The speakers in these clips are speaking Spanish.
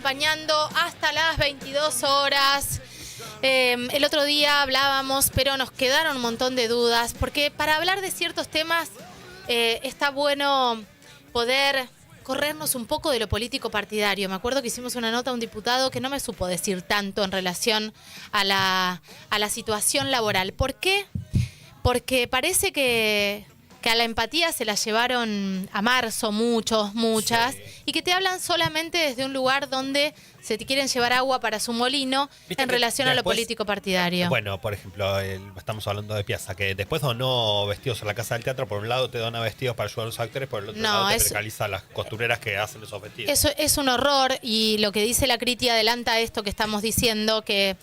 acompañando hasta las 22 horas. El otro día hablábamos, pero nos quedaron un montón de dudas, porque para hablar de ciertos temas está bueno poder corrernos un poco de lo político partidario. Me acuerdo que hicimos una nota a un diputado que no me supo decir tanto en relación a la situación laboral. ¿Por qué? Porque parece que a la empatía se la llevaron a marzo muchas, sí, y que te hablan solamente desde un lugar donde se te quieren llevar agua para su molino en relación a lo político partidario. Bueno, por ejemplo, estamos hablando de Piazza, que después donó vestidos a la Casa del Teatro. Por un lado te dona vestidos para ayudar a los actores, por el otro lado te precariza a las costureras que hacen esos vestidos. Eso es un horror, y lo que dice la Criti adelanta esto que estamos diciendo, que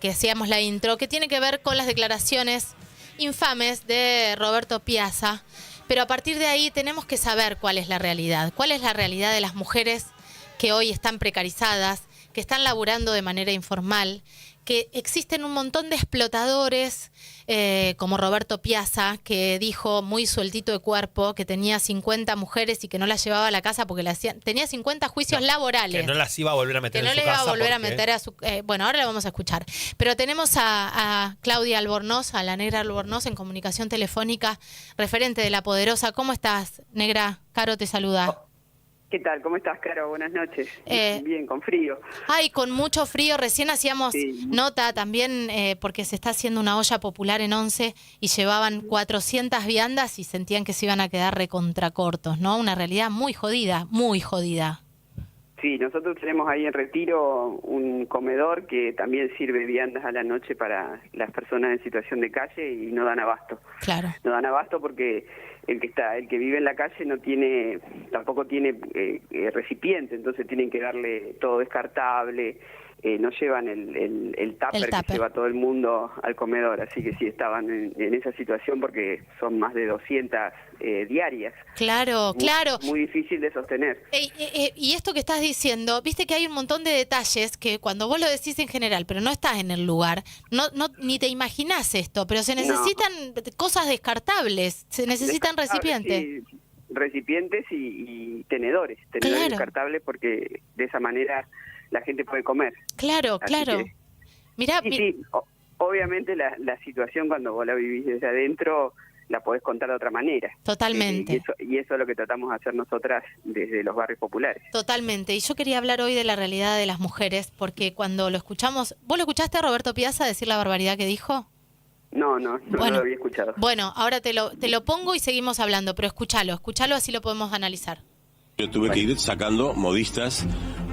hacíamos la intro, que tiene que ver con las declaraciones infames de Roberto Piazza, pero a partir de ahí tenemos que saber cuál es la realidad de las mujeres que hoy están precarizadas, que están laburando de manera informal, que existen un montón de explotadores como Roberto Piazza, que dijo muy sueltito de cuerpo que tenía 50 mujeres y que no las llevaba a la casa porque tenía 50 juicios laborales. Que no las iba a volver a meter en su casa. Que no le iba a volver a meter a su... bueno, ahora la vamos a escuchar. Pero tenemos a Claudia Albornoz, a la Negra Albornoz, en comunicación telefónica, referente de La Poderosa. ¿Cómo estás, Negra? Caro te saluda. ¿Qué tal? ¿Cómo estás, Caro? Buenas noches. Bien, con frío. Ay, con mucho frío. Recién hacíamos nota también porque se está haciendo una olla popular en Once y llevaban 400 viandas y sentían que se iban a quedar recontracortos, ¿no? Una realidad muy jodida, muy jodida. Sí, nosotros tenemos ahí en Retiro un comedor que también sirve viandas a la noche para las personas en situación de calle y no dan abasto. Claro. No dan abasto porque el que vive en la calle tampoco tiene recipiente, entonces tienen que darle todo descartable. No llevan el tupper que lleva todo el mundo al comedor, así que sí estaban en esa situación porque son más de 200 diarias. Claro, claro. Muy difícil de sostener. Y esto que estás diciendo, viste que hay un montón de detalles que cuando vos lo decís en general, pero no estás en el lugar, ni te imaginás esto, pero se necesitan cosas descartables, se necesitan recipientes. Sí, recipientes y tenedores descartables, porque de esa manera la gente puede comer. Claro, así claro. Que, Mirá, sí, obviamente la situación cuando vos la vivís desde adentro la podés contar de otra manera. Totalmente. Y eso es lo que tratamos de hacer nosotras desde los barrios populares. Totalmente. Y yo quería hablar hoy de la realidad de las mujeres, porque cuando lo escuchamos... ¿Vos lo escuchaste a Roberto Piazza decir la barbaridad que dijo? No lo había escuchado. Bueno, ahora te lo pongo y seguimos hablando, pero escúchalo así lo podemos analizar. Yo tuve que ir sacando modistas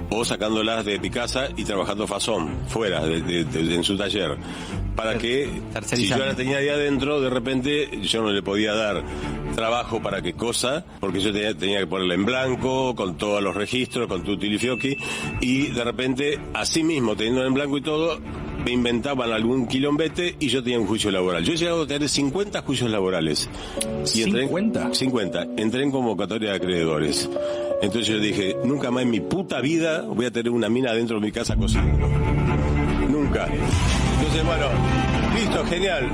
o sacándolas de mi casa y trabajando fasón, fuera, en su taller. Para que, si yo la tenía ahí adentro, de repente yo no le podía dar trabajo para qué cosa, porque yo tenía que ponerla en blanco, con todos los registros, con tutti li fiocchi, y de repente, así mismo, teniendo en blanco y todo, me inventaban algún quilombete y yo tenía un juicio laboral. Yo he llegado a tener 50 juicios laborales. Y ¿50? 50. Entré en convocatoria de acreedores. Entonces yo dije, nunca más en mi puta vida voy a tener una mina dentro de mi casa cocinando. Nunca. Entonces, bueno, listo, genial.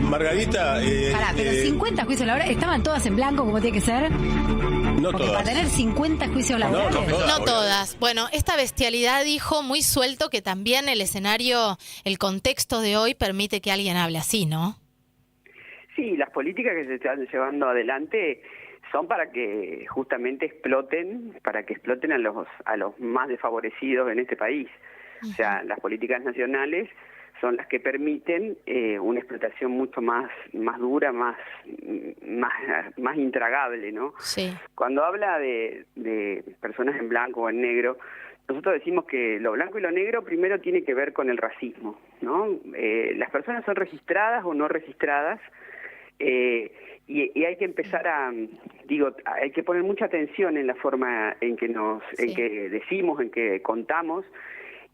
Margarita... Pará, pero 50 juicios laborales, ¿estaban todas en blanco como tiene que ser? No porque todas. para tener 50 juicios laborales... No todas. Bueno, esta bestialidad dijo muy suelto que también el escenario, el contexto de hoy permite que alguien hable así, ¿no? Sí, las políticas que se están llevando adelante son para que justamente exploten a los más desfavorecidos en este país. O sea, las políticas nacionales son las que permiten una explotación mucho más dura, más intragable, ¿no? Sí. Cuando habla de personas en blanco o en negro, nosotros decimos que lo blanco y lo negro primero tiene que ver con el racismo, ¿no? Las personas son registradas o no registradas, y hay que empezar hay que poner mucha atención en la forma en que que decimos, en que contamos.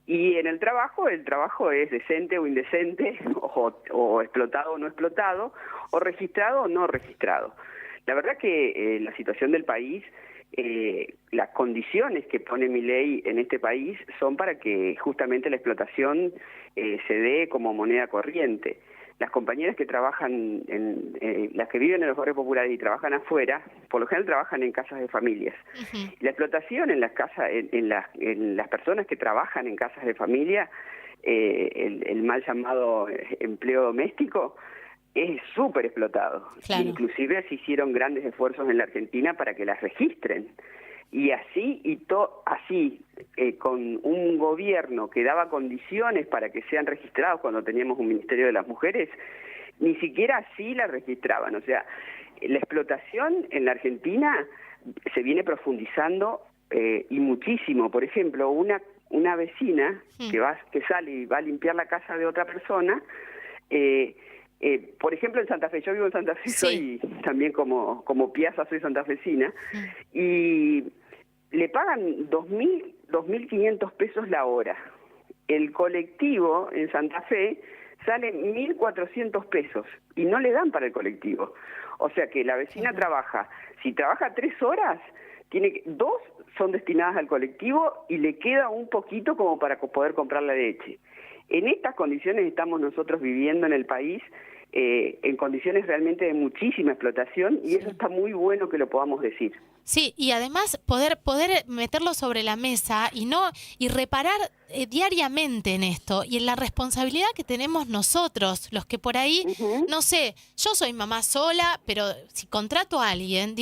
Y en el trabajo es decente o indecente, o explotado o no explotado, o registrado o no registrado. La verdad que la situación del país, las condiciones que pone Milei en este país son para que justamente la explotación se dé como moneda corriente. las compañeras que trabajan, las que viven en los barrios populares y trabajan afuera, por lo general trabajan en casas de familias. La explotación en las casas, en las personas que trabajan en casas de familia, el mal llamado empleo doméstico, es súper explotado. Claro. Inclusive se hicieron grandes esfuerzos en la Argentina para que las registren. Y así, con un gobierno que daba condiciones para que sean registrados cuando teníamos un Ministerio de las Mujeres, ni siquiera así la registraban. O sea, la explotación en la Argentina se viene profundizando y muchísimo. Por ejemplo, una vecina que sale y va a limpiar la casa de otra persona, por ejemplo, en Santa Fe, yo vivo en Santa Fe, soy también como Piazza, soy santafesina, y le pagan 2.500 pesos la hora. El colectivo en Santa Fe sale 1.400 pesos y no le dan para el colectivo. O sea que la vecina trabaja, si trabaja 3 horas, 2 son destinadas al colectivo y le queda un poquito como para poder comprar la leche. En estas condiciones estamos nosotros viviendo en el país, en condiciones realmente de muchísima explotación, y eso está muy bueno que lo podamos decir. Sí, y además poder meterlo sobre la mesa y reparar diariamente en esto y en la responsabilidad que tenemos nosotros, los que por ahí, no sé, yo soy mamá sola, pero si contrato a alguien,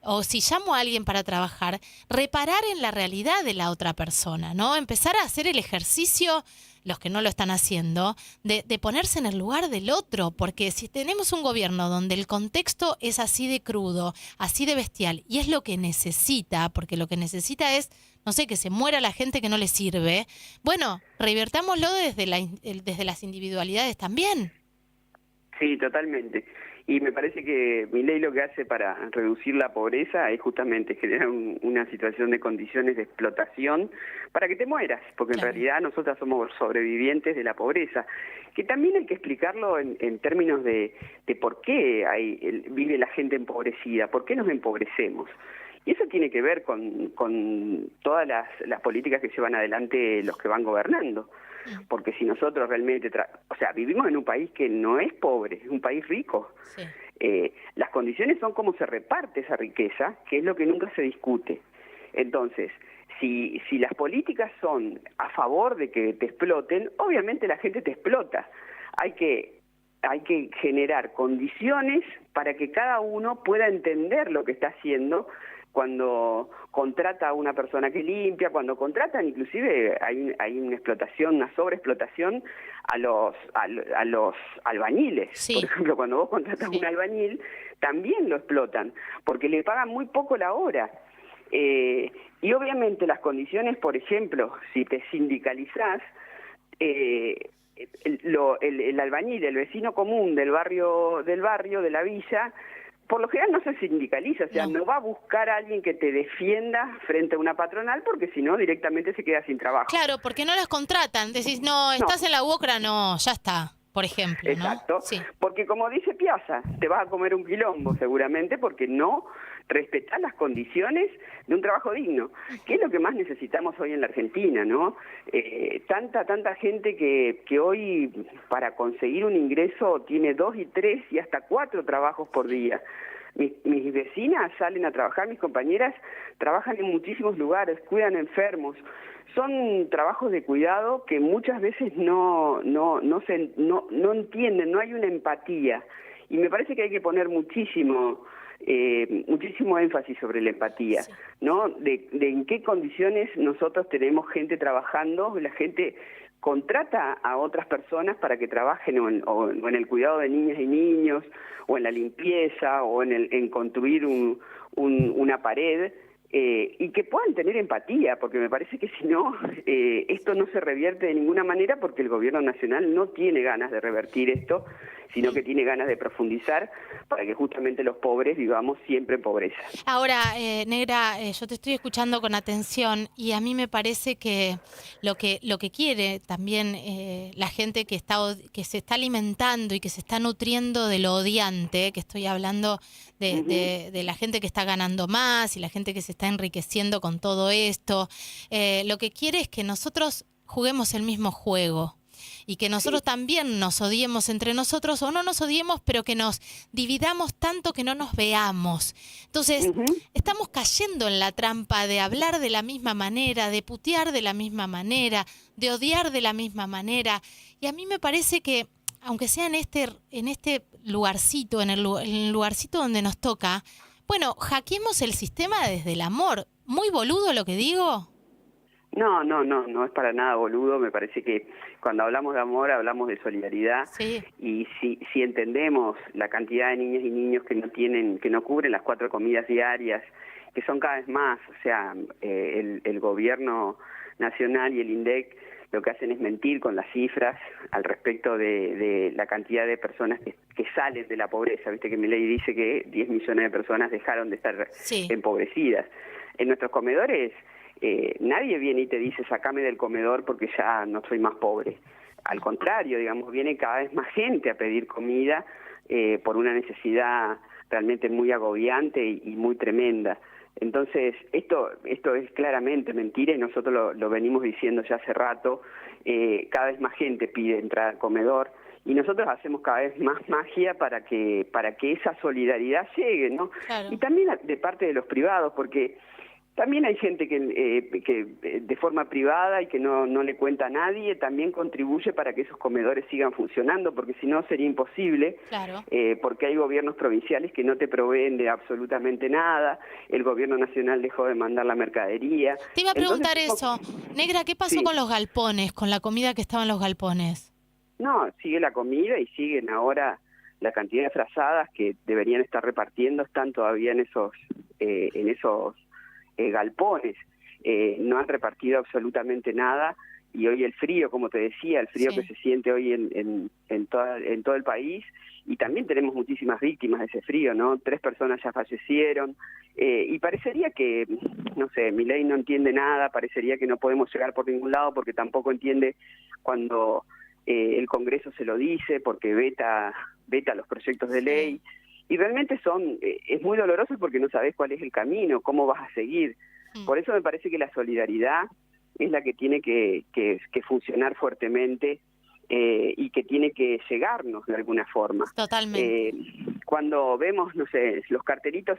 o si llamo a alguien para trabajar, reparar en la realidad de la otra persona, ¿no? Empezar a hacer el ejercicio, los que no lo están haciendo, de ponerse en el lugar del otro, porque si tenemos un gobierno donde el contexto es así de crudo, así de bestial, y es lo que necesita, porque lo que necesita es, no sé, que se muera la gente que no le sirve, bueno, revertámoslo desde las individualidades también. Sí, totalmente. Y me parece que Milei lo que hace para reducir la pobreza es justamente generar una situación de condiciones de explotación para que te mueras, porque en realidad nosotras somos sobrevivientes de la pobreza, que también hay que explicarlo en términos de por qué vive la gente empobrecida, por qué nos empobrecemos. Y eso tiene que ver con todas las políticas que llevan adelante los que van gobernando. Porque si nosotros realmente, vivimos en un país que no es pobre, es un país rico. Sí. Las condiciones son cómo se reparte esa riqueza, que es lo que nunca se discute. Entonces, si las políticas son a favor de que te exploten, obviamente la gente te explota. Hay que generar condiciones para que cada uno pueda entender lo que está haciendo. Cuando contrata a una persona que limpia, cuando contratan, inclusive hay una explotación, una sobreexplotación a los albañiles. Sí. Por ejemplo, cuando vos contratas a un albañil, también lo explotan, porque le pagan muy poco la hora. Y obviamente las condiciones, por ejemplo, si te sindicalizás, el albañil, el vecino común del barrio, de la villa, por lo general no se sindicaliza, o sea, no va a buscar a alguien que te defienda frente a una patronal, porque si no, directamente se queda sin trabajo. Claro, porque no las contratan. Decís, estás en la UOCRA, ya está, por ejemplo. Exacto, ¿no? Sí. Porque como dice Piazza, te vas a comer un quilombo seguramente, porque no respetar las condiciones de un trabajo digno, que es lo que más necesitamos hoy en la Argentina, ¿no? Tanta gente que hoy para conseguir un ingreso tiene 2 y 3 y hasta 4 trabajos por día. Mis vecinas salen a trabajar, mis compañeras trabajan en muchísimos lugares, cuidan enfermos. Son trabajos de cuidado que muchas veces no entienden, no hay una empatía. Y me parece que hay que poner muchísimo énfasis sobre la empatía, sí. ¿No? De en qué condiciones nosotros tenemos gente trabajando, la gente contrata a otras personas para que trabajen o en el cuidado de niñas y niños, o en la limpieza, o en construir una pared, y que puedan tener empatía, porque me parece que si no, esto no se revierte de ninguna manera, porque el gobierno nacional no tiene ganas de revertir esto, sino que tiene ganas de profundizar para que justamente los pobres vivamos siempre en pobreza. Ahora, Negra, yo te estoy escuchando con atención y a mí me parece que lo que quiere también la gente que se está alimentando y que se está nutriendo de lo odiante, que estoy hablando de la gente que está ganando más y la gente que se está enriqueciendo con todo esto, lo que quiere es que nosotros juguemos el mismo juego. y que nosotros también nos odiemos entre nosotros, o no nos odiemos, pero que nos dividamos tanto que no nos veamos. Entonces, estamos cayendo en la trampa de hablar de la misma manera, de putear de la misma manera, de odiar de la misma manera. Y a mí me parece que, aunque sea en este lugarcito, en el lugarcito donde nos toca, bueno, hackeemos el sistema desde el amor. ¿Muy boludo lo que digo? No es para nada boludo. Me parece que cuando hablamos de amor hablamos de solidaridad. Sí. Y si entendemos la cantidad de niñas y niños que no cubren las 4 comidas diarias, que son cada vez más, o sea, el gobierno nacional y el INDEC lo que hacen es mentir con las cifras al respecto de la cantidad de personas que salen de la pobreza. Viste que Milei dice que 10 millones de personas dejaron de estar empobrecidas. En nuestros comedores nadie viene y te dice sacame del comedor porque ya no soy más pobre. Al contrario, digamos, viene cada vez más gente a pedir comida por una necesidad realmente muy agobiante y muy tremenda. Entonces, esto es claramente mentira y nosotros lo venimos diciendo ya hace rato. Cada vez más gente pide entrar al comedor y nosotros hacemos cada vez más magia para que esa solidaridad llegue, ¿no? Claro. Y también de parte de los privados, porque también hay gente que de forma privada y que no le cuenta a nadie, también contribuye para que esos comedores sigan funcionando, porque si no sería imposible, claro. Porque hay gobiernos provinciales que no te proveen de absolutamente nada, el gobierno nacional dejó de mandar la mercadería. Te iba a preguntar eso. Negra, ¿qué pasó con los galpones, con la comida que estaba en los galpones? No, sigue la comida y siguen ahora la cantidad de frazadas que deberían estar repartiendo, están todavía en esos galpones. No han repartido absolutamente nada y hoy el frío, como te decía, el frío que se siente hoy en todo el país, y también tenemos muchísimas víctimas de ese frío, ¿no? 3 personas ya fallecieron y parecería que, no sé, Milei no entiende nada, parecería que no podemos llegar por ningún lado porque tampoco entiende cuando el Congreso se lo dice, porque veta los proyectos de ley. Y realmente es muy doloroso porque no sabes cuál es el camino, cómo vas a seguir. Por eso me parece que la solidaridad es la que tiene que funcionar fuertemente y que tiene que llegarnos de alguna forma. Totalmente. Cuando vemos, no sé, los cartelitos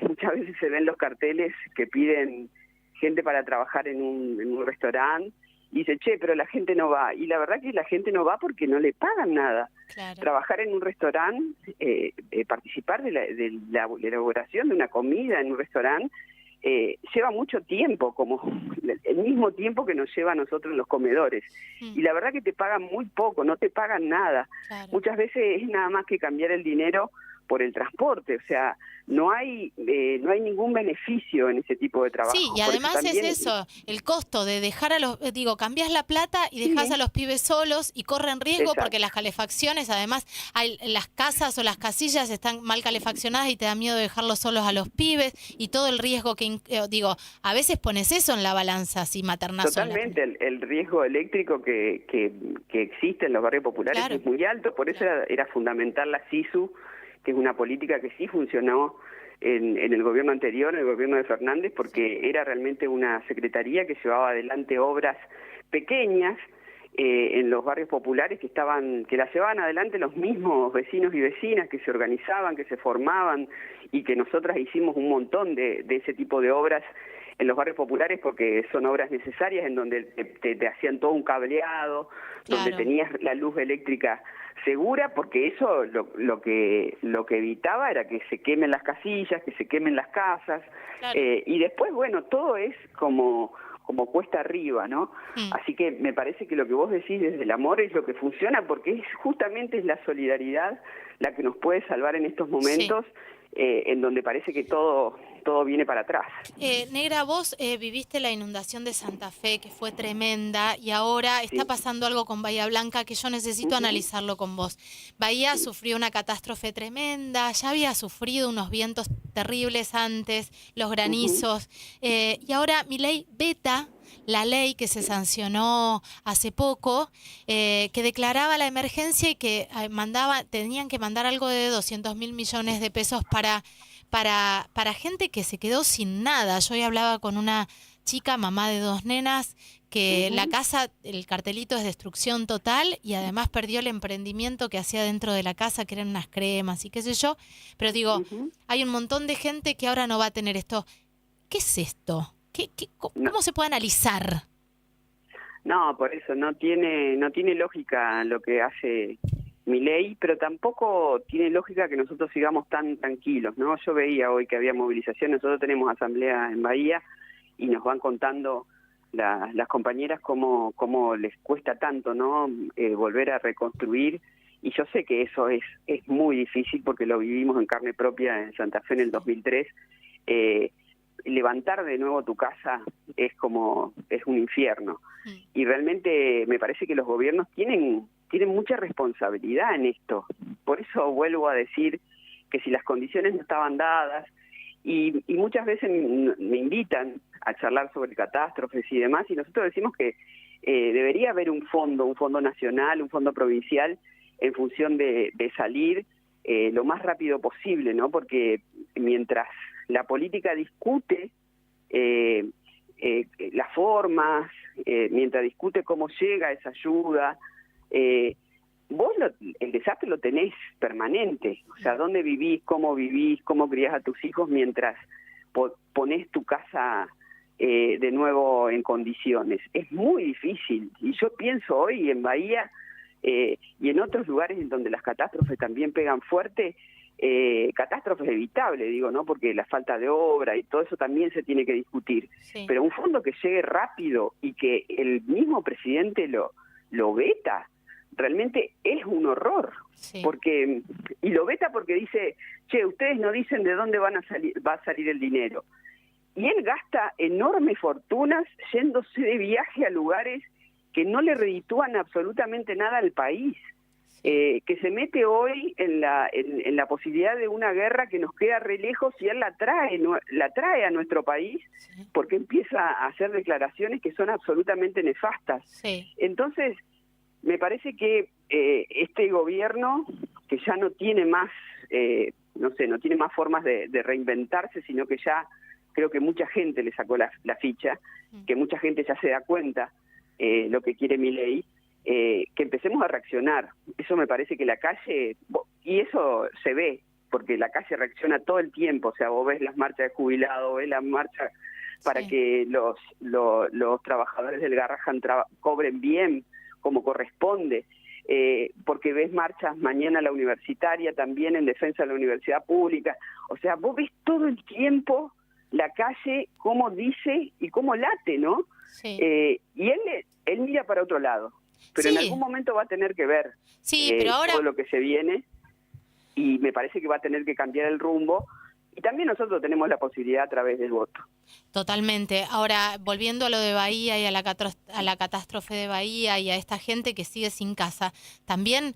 muchas veces se ven los carteles que piden gente para trabajar en un restaurante, y dice, pero la gente no va. Y la verdad que la gente no va porque no le pagan nada. Claro. Trabajar en un restaurante, participar de la elaboración de una comida en un restaurante, lleva mucho tiempo, como el mismo tiempo que nos lleva a nosotros en los comedores. Y la verdad que te pagan muy poco, no te pagan nada. Claro. Muchas veces es nada más que cambiar el dinero por el transporte, o sea, no hay ningún beneficio en ese tipo de trabajo. Sí, y además también es eso, el costo de dejar cambias la plata y dejas a los pibes solos y corren riesgo. Exacto. Porque las calefacciones, además, las casas o las casillas están mal calefaccionadas y te da miedo dejarlos solos a los pibes y todo el riesgo que, a veces pones eso en la balanza si maternás sola. Totalmente, el riesgo eléctrico que existe en los barrios populares es muy alto, por eso era fundamental la SISU, que es una política que sí funcionó en el gobierno anterior, en el gobierno de Fernández, porque era realmente una secretaría que llevaba adelante obras pequeñas en los barrios populares que las llevaban adelante los mismos vecinos y vecinas, que se organizaban, que se formaban, y que nosotras hicimos un montón de ese tipo de obras en los barrios populares, porque son obras necesarias en donde te hacían todo un cableado, donde tenías la luz eléctrica segura, porque eso lo que evitaba era que se quemen las casillas, que se quemen las casas, y después, bueno, todo es como cuesta arriba, ¿no? Así que me parece que lo que vos decís desde el amor es lo que funciona, porque justamente es la solidaridad la que nos puede salvar en estos momentos, en donde parece que todo viene para atrás. Negra, vos viviste la inundación de Santa Fe, que fue tremenda, y ahora está pasando algo con Bahía Blanca que yo necesito analizarlo con vos. Bahía sufrió una catástrofe tremenda, ya había sufrido unos vientos terribles antes, los granizos, y ahora Milei veta la ley que se sancionó hace poco, que declaraba la emergencia y que tenían que mandar algo de 200.000 millones de pesos para gente que se quedó sin nada. Yo hoy hablaba con una chica, mamá de 2 nenas, que la casa, el cartelito es destrucción total y además perdió el emprendimiento que hacía dentro de la casa, que eran unas cremas y qué sé yo. Pero digo, hay un montón de gente que ahora no va a tener esto. ¿Qué es esto? ¿Cómo se puede analizar? No, por eso no tiene lógica lo que hace Milei, pero tampoco tiene lógica que nosotros sigamos tan tranquilos, ¿no? Yo veía hoy que había movilización, nosotros tenemos asamblea en Bahía y nos van contando las compañeras cómo les cuesta tanto, ¿no? Volver a reconstruir, y yo sé que eso es muy difícil porque lo vivimos en carne propia en Santa Fe en el 2003. Levantar de nuevo tu casa es un infierno. Y realmente me parece que los gobiernos tienen mucha responsabilidad en esto. Por eso vuelvo a decir que si las condiciones no estaban dadas, y muchas veces me invitan a charlar sobre catástrofes y demás, y nosotros decimos que debería haber un fondo nacional, un fondo provincial, en función de salir lo más rápido posible, ¿no? Porque mientras la política discute las formas, mientras discute cómo llega esa ayuda, vos el desastre lo tenés permanente. O sea, dónde vivís, cómo criás a tus hijos mientras ponés tu casa de nuevo en condiciones. Es muy difícil. Y yo pienso hoy en Bahía y en otros lugares en donde las catástrofes también pegan fuerte, catástrofes evitables, digo, ¿no? Porque la falta de obra y todo eso también se tiene que discutir. Sí. Pero un fondo que llegue rápido y que el mismo presidente lo veta, realmente es un horror. Sí. Y lo veta porque dice, ustedes no dicen de dónde va a salir el dinero. Y él gasta enormes fortunas yéndose de viaje a lugares que no le reditúan absolutamente nada al país. Que se mete hoy en la posibilidad de una guerra que nos queda re lejos, y él la trae a nuestro país, porque empieza a hacer declaraciones que son absolutamente nefastas. Sí. Entonces, me parece que este gobierno, que ya no tiene más, no tiene más formas de reinventarse, sino que ya creo que mucha gente le sacó la ficha, que mucha gente ya se da cuenta lo que quiere Milei, que empecemos a reaccionar. Eso me parece que la calle, y eso se ve, porque la calle reacciona todo el tiempo. O sea, vos ves las marchas de jubilados, ves las marchas para que los trabajadores del Garrahan cobren bien, como corresponde, porque ves marchas mañana a la universitaria también en defensa de la universidad pública. O sea, vos ves todo el tiempo la calle cómo dice y cómo late, ¿no? Sí. Y él mira para otro lado. Pero en algún momento va a tener que ver pero ahora todo lo que se viene, y me parece que va a tener que cambiar el rumbo, y también nosotros tenemos la posibilidad a través del voto. Totalmente. Ahora, volviendo a lo de Bahía y a la catástrofe de Bahía y a esta gente que sigue sin casa, también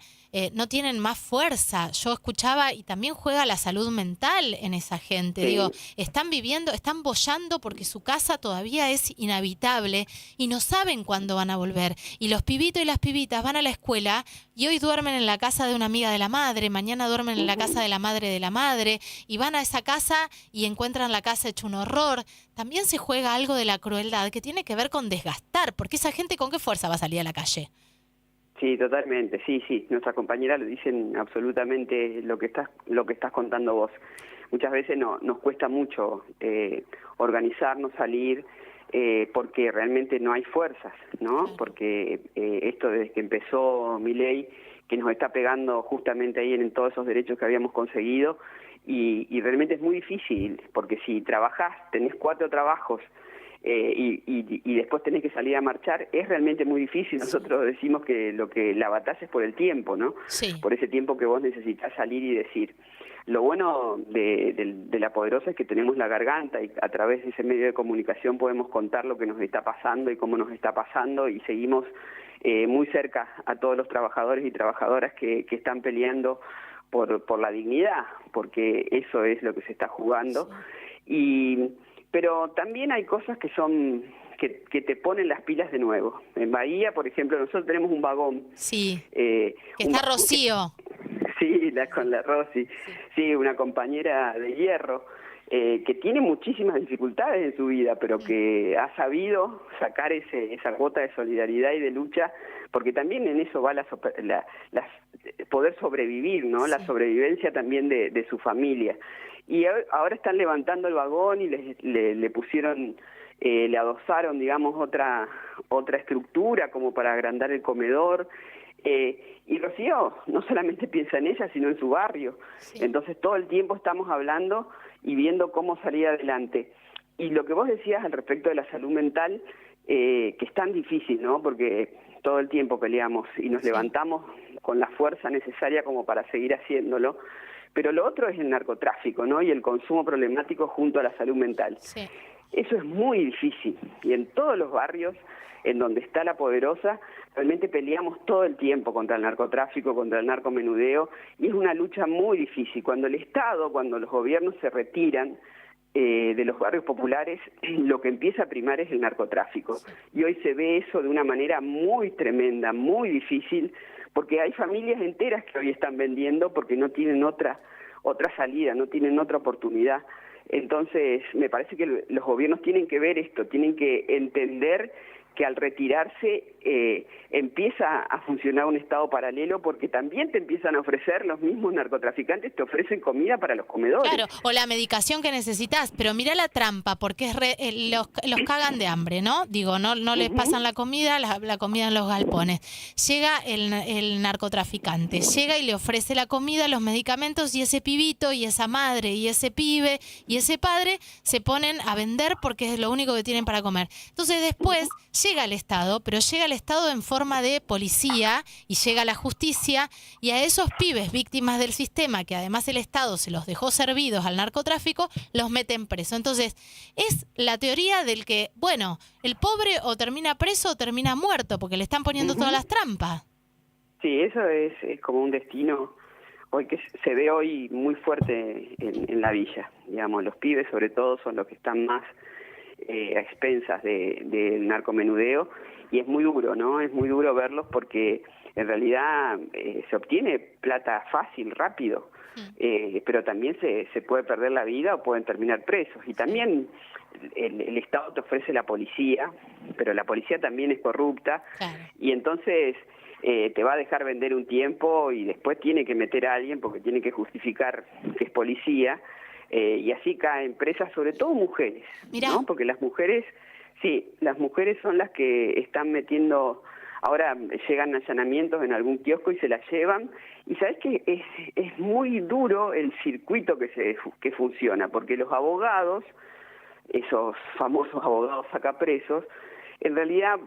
no tienen más fuerza. Yo escuchaba, y también juega la salud mental en esa gente. Sí. Digo, están boyando porque su casa todavía es inhabitable y no saben cuándo van a volver. Y los pibitos y las pibitas van a la escuela y hoy duermen en la casa de una amiga de la madre, mañana duermen en la casa de la madre, y van a esa casa y encuentran la casa hecha un horror. También se juega algo de la crueldad que tiene que ver con desgastar, porque esa gente, ¿con qué fuerza va a salir a la calle? Sí, totalmente, sí. Nuestras compañeras lo dicen absolutamente lo que estás contando vos. Muchas veces nos cuesta mucho organizarnos, salir, porque realmente no hay fuerzas, ¿no? Claro. Porque esto desde que empezó Milei, que nos está pegando justamente ahí en todos esos derechos que habíamos conseguido, y realmente es muy difícil, porque si trabajás, tenés 4 trabajos, y después tenés que salir a marchar, es realmente muy difícil. Nosotros decimos que la batalla es por el tiempo, ¿no? Sí. Por ese tiempo que vos necesitas salir y decir. Lo bueno de La Poderosa es que tenemos la garganta, y a través de ese medio de comunicación podemos contar lo que nos está pasando y cómo nos está pasando, y seguimos muy cerca a todos los trabajadores y trabajadoras que están peleando por la dignidad, porque eso es lo que se está jugando. Sí. Pero también hay cosas que que te ponen las pilas de nuevo. En Bahía, por ejemplo, nosotros tenemos un vagón. Sí, que está Rocío. Sí, con la Rosy. Sí, una compañera de hierro. que tiene muchísimas dificultades en su vida, pero que ha sabido sacar esa cuota de solidaridad y de lucha, porque también en eso va poder sobrevivir, ¿no? Sí. La sobrevivencia también de su familia. Y ahora están levantando el vagón y le pusieron, le adosaron, digamos, otra estructura como para agrandar el comedor. Y Rocío no solamente piensa en ella, sino en su barrio. Sí. Entonces todo el tiempo estamos hablando y viendo cómo salir adelante. Y lo que vos decías al respecto de la salud mental, que es tan difícil, ¿no? Porque todo el tiempo peleamos y nos levantamos con la fuerza necesaria como para seguir haciéndolo. Pero lo otro es el narcotráfico, ¿no? Y el consumo problemático junto a la salud mental. Sí. Eso es muy difícil. Y en todos los barrios en donde está la Poderosa, realmente peleamos todo el tiempo contra el narcotráfico, contra el narcomenudeo, y es una lucha muy difícil. Cuando el Estado, cuando los gobiernos se retiran de los barrios populares, lo que empieza a primar es el narcotráfico. Y hoy se ve eso de una manera muy tremenda, muy difícil, porque hay familias enteras que hoy están vendiendo porque no tienen otra salida, no tienen otra oportunidad. Entonces, me parece que los gobiernos tienen que ver esto, tienen que entender que al retirarse empieza a funcionar un Estado paralelo, porque también te empiezan a ofrecer, los mismos narcotraficantes te ofrecen comida para los comedores. Claro, o la medicación que necesitas, pero mira la trampa, porque los cagan de hambre, ¿no? Digo, no les pasan la comida, la comida en los galpones. Llega el narcotraficante, llega y le ofrece la comida, los medicamentos, y ese pibito, y esa madre, y ese pibe, y ese padre se ponen a vender porque es lo único que tienen para comer. Entonces después llega el Estado, pero llega el Estado en forma de policía y llega la justicia, y a esos pibes víctimas del sistema, que además el Estado se los dejó servidos al narcotráfico, los meten preso. Entonces, es la teoría del que, bueno, el pobre o termina preso o termina muerto, porque le están poniendo todas las trampas. Sí, eso es como un destino hoy que se ve hoy muy fuerte en la villa. Digamos, los pibes sobre todo son los que están más a expensas del narcomenudeo, y es muy duro, ¿no? Es muy duro verlos porque en realidad se obtiene plata fácil, rápido, pero también se puede perder la vida o pueden terminar presos. Y también el Estado te ofrece la policía, pero la policía también es corrupta, y entonces te va a dejar vender un tiempo y después tiene que meter a alguien porque tiene que justificar que es policía. Y así caen presas, sobre todo mujeres, ¿no? Porque las mujeres son las que están metiendo, ahora llegan allanamientos en algún kiosco y se las llevan, y sabes que es muy duro el circuito que funciona, porque los abogados, esos famosos abogados sacapresos, en realidad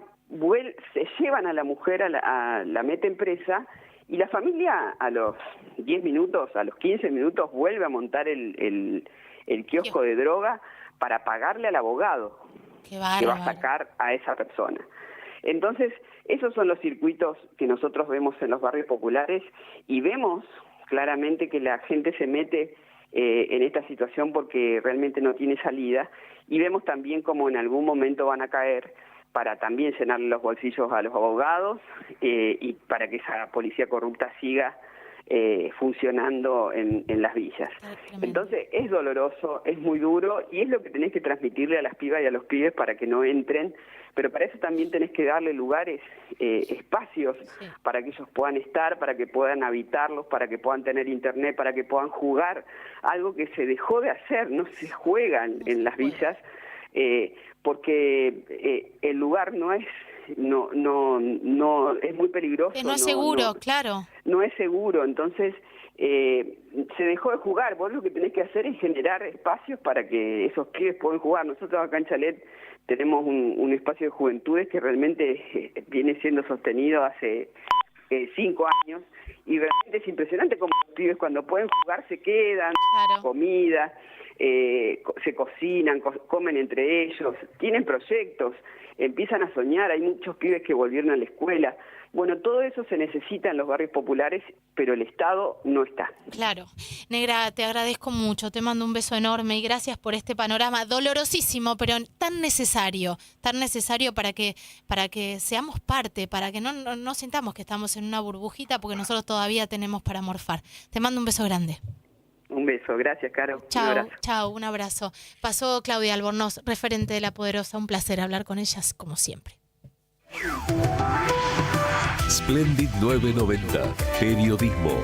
se llevan a la mujer, la meten presa, y la familia a los 10 minutos, a los 15 minutos, vuelve a montar el kiosco de droga para pagarle al abogado que va a sacar a esa persona. Entonces, esos son los circuitos que nosotros vemos en los barrios populares, y vemos claramente que la gente se mete en esta situación porque realmente no tiene salida, y vemos también como en algún momento van a caer para también llenarle los bolsillos a los abogados y para que esa policía corrupta siga funcionando en las villas. Entonces es doloroso, es muy duro, y es lo que tenés que transmitirle a las pibas y a los pibes para que no entren, pero para eso también tenés que darle lugares, espacios para que ellos puedan estar, para que puedan habitarlos, para que puedan tener internet, para que puedan jugar, algo que se dejó de hacer, no se juega en las villas, porque el lugar no es muy peligroso, no es seguro, claro, no es seguro. Entonces se dejó de jugar. Vos lo que tenés que hacer es generar espacios para que esos pibes puedan jugar. Nosotros acá en Chalet tenemos un espacio de juventudes que realmente viene siendo sostenido hace 5 años, y realmente es impresionante cómo los pibes cuando pueden jugar se quedan, comida, se cocinan, comen entre ellos, tienen proyectos, empiezan a soñar. Hay muchos pibes que volvieron a la escuela. Bueno, todo eso se necesita en los barrios populares, pero el Estado no está. Claro. Negra, te agradezco mucho, te mando un beso enorme y gracias por este panorama dolorosísimo, pero tan necesario para que seamos parte, para que no sintamos que estamos en una burbujita, porque nosotros todavía tenemos para morfar. Te mando un beso grande. Un beso, gracias, Caro. Chao, un abrazo. Pasó Claudia Albornoz, referente de La Poderosa. Un placer hablar con ellas, como siempre. Splendid 990, periodismo.